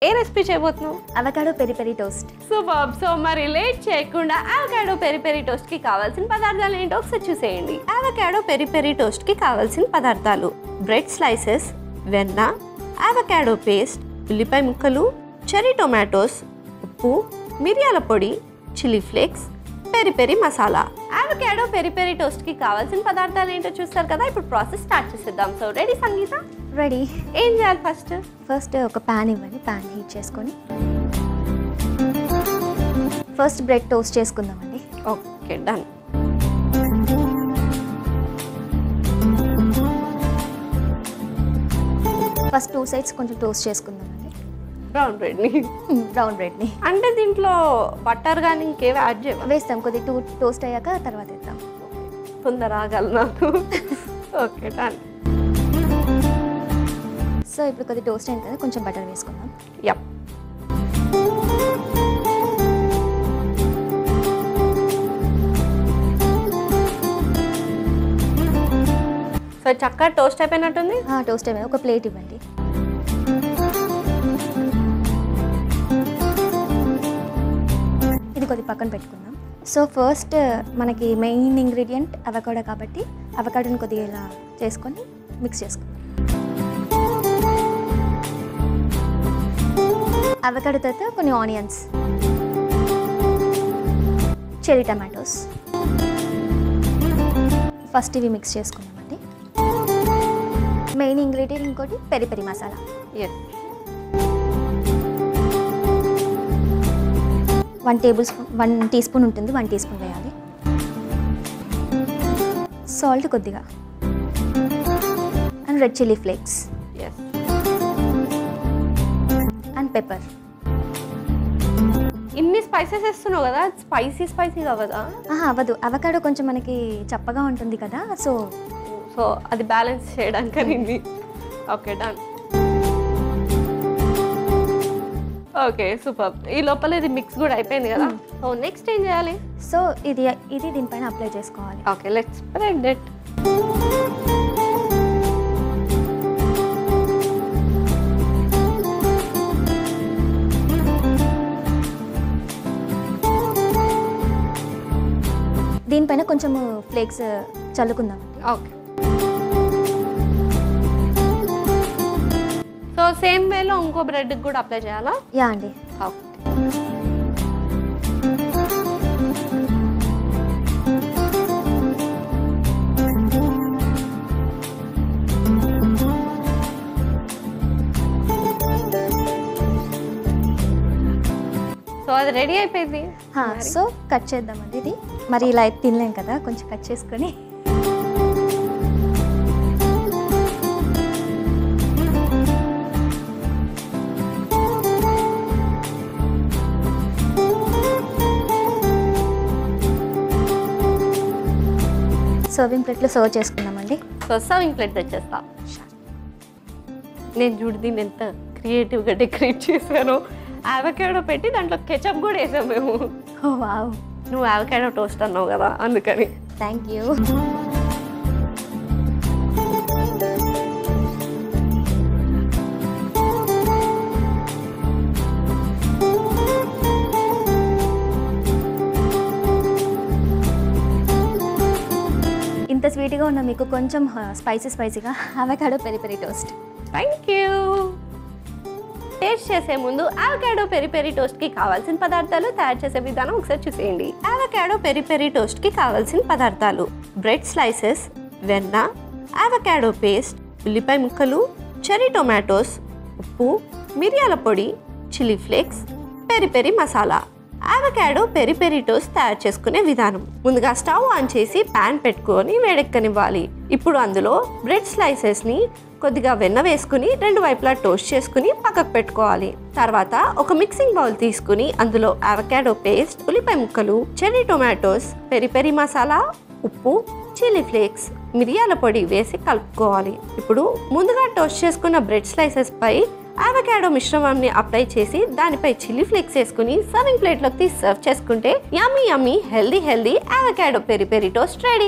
ఏ recipe చేయబోతున్నావు? Avocado peri peri toast. Super. So మరి late చేయకుండా అవకాడో పెరి పెరి టోస్ట్ కి కావాల్సిన పదార్థాలు ఏంటో ఒకసారి చూసేయండి. అవకాడో పెరి పెరి టోస్ట్ కి కావాల్సిన పదార్థాలు: బ్రెడ్ స్లైసెస్, వెన్న, అవకాడో పేస్ట్, ఉల్లిపాయ ముక్కలు, చెర్రీ టొమాటోస్, ఉప్పు, మిరియాల పొడి, chilli flakes, peri peri masala. Avocado peri peri toast కి కావాల్సిన పదార్థాలు ఏంటో చూస్తారు కదా. ఇప్పుడు ప్రాసెస్ స్టార్ట్ చేసేద్దాం. సో రెడీ సంగీత? రెడీ. ఏం చేయాలి? ఫస్ట్ ఒక ప్యాన్ ఇవ్వండి. ప్యాన్ హీట్ చేసుకొని ఫస్ట్ బ్రెడ్ టోస్ట్ చేసుకుందామండి. Okay, done. ఫస్ట్ 2 సైడ్స్ కొంచెం టోస్ట్ చేసుకుందామండి. బ్రౌన్ బ్రెడ్ని అంటే దీంట్లో బటర్ కానీ ఇంకేవి యాడ్ చేయాలి? వేస్తాం. కొద్దిగా టోస్ట్ అయ్యాక తర్వాత వేద్దాం. తొందర ఆగాలి నాకు. Okay, done. సో ఇప్పుడు కొద్దిగా టోస్ట్ అయింది కదా, కొంచెం బటర్ వేసుకుందాం. యప్. సో చక్కగా టోస్ట్ అయిపోయినట్టుంది. టోస్ట్ అయిపోయింది. ఒక ప్లేట్ ఇవ్వండి. ఇది కొద్దిగా పక్కన పెట్టుకుందాం. సో ఫస్ట్ మనకి మెయిన్ ఇంగ్రీడియంట్ అవకాడో కాబట్టి అవకాడోని కొద్దిగా ఇలా చేసుకొని మిక్స్ చేసుకుందాం. అవకాడో తర్వాత కొన్ని ఆనియన్స్, చెర్రీ టమాటోస్, ఫస్ట్ ఇవి మిక్స్ చేసుకుందామండి. మెయిన్ ఇంగ్రీడియంట్ ఇంకోటి peri peri masala. 1 teaspoon ఉంటుంది. 1 టీ స్పూన్ వేయాలి. సాల్ట్ కొద్దిగా and red chilli flakes and pepper. ఇన్ని స్పైసెస్ వేస్తున్నావు కదా, స్పైసీ అవ్వదా? అవ్వదు. అవకాడో కొంచెం మనకి చప్పగా ఉంటుంది కదా, సో అది బ్యాలెన్స్ చేయడానికి. Okay, done. Okay, super. ఈ లోపల ఇది మిక్స్ కూడా అయిపోయింది కదా. సో నెక్స్ట్ ఏం చేయాలి? సో ఇది దీనిపైన అప్లై చేసుకోవాలి. Okay, let's spread it. దీనిపైన కొంచెం ఫ్లేక్స్ చల్లుకుందాం. ఓకే. సో సేమ్ వేలో ఇంకో బ్రెడ్కి కూడా అప్లై చేయాలా? యా అండి. ఓకే. సో అది రెడీ అయిపోయింది. సో కట్ చేద్దామండి. ఇది మరి ఇలా తినలేం కదా, కొంచెం కట్ చేసుకొని సర్వింగ్ ప్లేట్లో సర్వ్ చేసుకుందామండి. సో సర్వింగ్ ప్లేట్ తెచ్చేస్తా. నేను చూడు దీన్ని ఎంత క్రియేటివ్గా డెకరేట్ చేశాను. అవకాడో పెట్టి దాంట్లో కెచప్ కూడా వేసాం మేము. ఓ వావ్. నువ్వు అవకాడో టోస్ట్ అన్నావు కదా, అందుకని. Thank you. ఇంత స్వీట్గా ఉన్న మీకు కొంచెం స్పైసీగా avocado peri peri toast. Thank you. Taste చేసే ముందు అవకాడో పెరి పెరి టోస్ట్కి కావాల్సిన పదార్థాలు, తయారు చేసే విధానం ఒకసారి చూసేయండి. అవకాడో పెరి పెరి టోస్ట్కి కావాల్సిన పదార్థాలు: బ్రెడ్ స్లైసెస్, వెన్న, అవకాడో పేస్ట్, ఉల్లిపాయ ముక్కలు, చెర్రీ టొమాటోస్, ఉప్పు, మిరియాల పొడి, chilli flakes, peri peri masala. Avocado peri peri toast తయారు చేసుకునే విధానం: ముందుగా స్టవ్ ఆన్ చేసి ప్యాన్ పెట్టుకొని వేడెక్కనివ్వాలి. ఇప్పుడు అందులో బ్రెడ్ స్లైసెస్ని కొద్దిగా వెన్న వేసుకుని 2 వైపులా టోస్ట్ చేసుకుని పక్కకు పెట్టుకోవాలి. తర్వాత ఒక మిక్సింగ్ బౌల్ తీసుకుని అందులో అవకాడో పేస్ట్, ఉల్లిపాయ ముక్కలు, cherry tomatoes, peri peri masala, ఉప్పు, చిల్లీ ఫ్లేక్స్, మిరియాల పొడి వేసి కలుపుకోవాలి. ఇప్పుడు ముందుగా టోస్ట్ చేసుకున్న బ్రెడ్ స్లైసెస్ పై అవకాడో మిశ్రమాన్ని అప్లై చేసి దానిపై చిల్లీ ఫ్లేక్స్ వేసుకుని సర్వింగ్ ప్లేట్లోకి తీసి సర్వ్ చేసుకుంటే యమ్మీ healthy avocado peri peri toast ready.